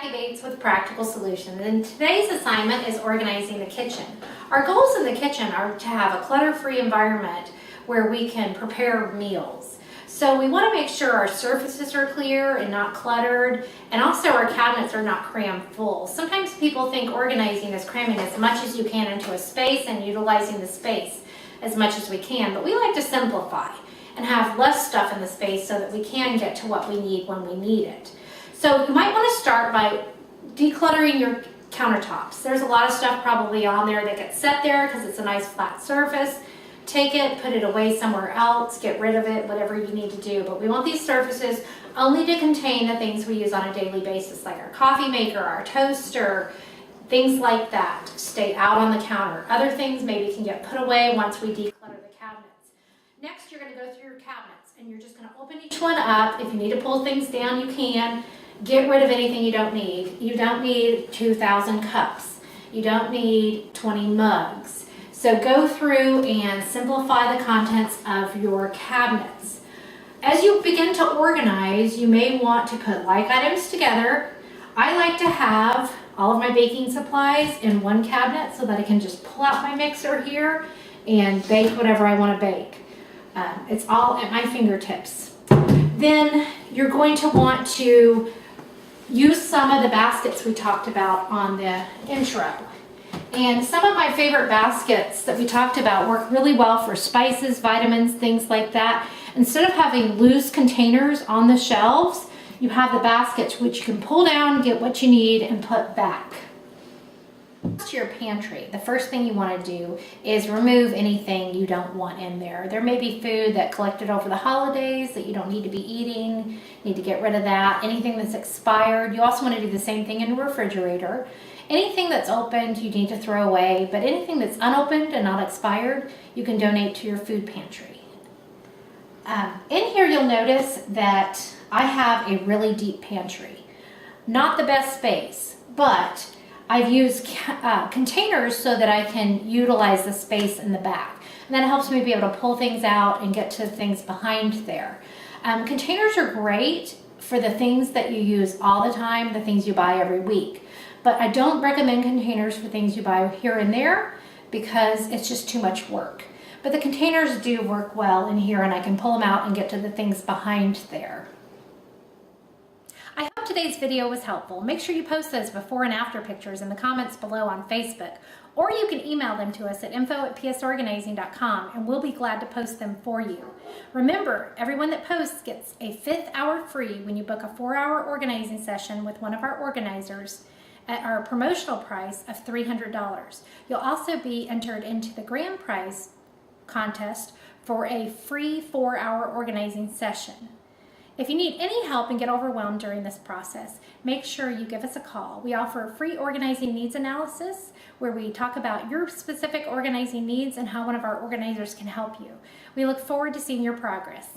Kathy Bates with Practical Solutions, and today's assignment is organizing the kitchen. Our goals in the kitchen are to have a clutter-free environment where we can prepare meals. So we want to make sure our surfaces are clear and not cluttered, and also our cabinets are not crammed full. Sometimes people think organizing is cramming as much as you can into a space and utilizing the space as much as we can, but we like to simplify and have less stuff in the space so that we can get to what we need when we need it. So you might want to start by decluttering your countertops. There's a lot of stuff probably on there that gets set there because it's a nice flat surface. Take it, put it away somewhere else, get rid of it, whatever you need to do. But we want these surfaces only to contain the things we use on a daily basis, like our coffee maker, our toaster, things like that. Stay out on the counter. Other things maybe can get put away once we declutter the cabinets. Next, you're going to go through your cabinets and you're just going to open each one up. If you need to pull things down, you can. Get rid of anything you don't need. You don't need 2,000 cups. You don't need 20 mugs. So go through and simplify the contents of your cabinets. As you begin to organize, you may want to put like items together. I like to have all of my baking supplies in one cabinet so that I can just pull out my mixer here and bake whatever I want to bake. It's all at my fingertips. Then you're going to want to use some of the baskets we talked about on the intro. And some of my favorite baskets that we talked about work really well for spices, vitamins, things like that. Instead of having loose containers on the shelves, you have the baskets which you can pull down, get what you need, and put back. To your pantry, the first thing you want to do is remove anything you don't want in there. There may be food that collected over the holidays that you don't need to be eating. You need to get rid of that. Anything that's expired. You also want to do the same thing in the refrigerator. Anything that's opened you need to throw away, but anything that's unopened and not expired you can donate to your food pantry. In here you'll notice that I have a really deep pantry. Not the best space, but I've used containers so that I can utilize the space in the back. And that helps me be able to pull things out and get to things behind there. Containers are great for the things that you use all the time, the things you buy every week. But I don't recommend containers for things you buy here and there because it's just too much work. But the containers do work well in here and I can pull them out and get to the things behind there. I hope today's video was helpful. Make sure you post those before and after pictures in the comments below on Facebook, or you can email them to us at info@psorganizing.com and we'll be glad to post them for you. Remember, everyone that posts gets a 5th hour free when you book a 4-hour organizing session with one of our organizers at our promotional price of $300. You'll also be entered into the grand prize contest for a free 4-hour organizing session. If you need any help and get overwhelmed during this process, make sure you give us a call. We offer a free organizing needs analysis where we talk about your specific organizing needs and how one of our organizers can help you. We look forward to seeing your progress.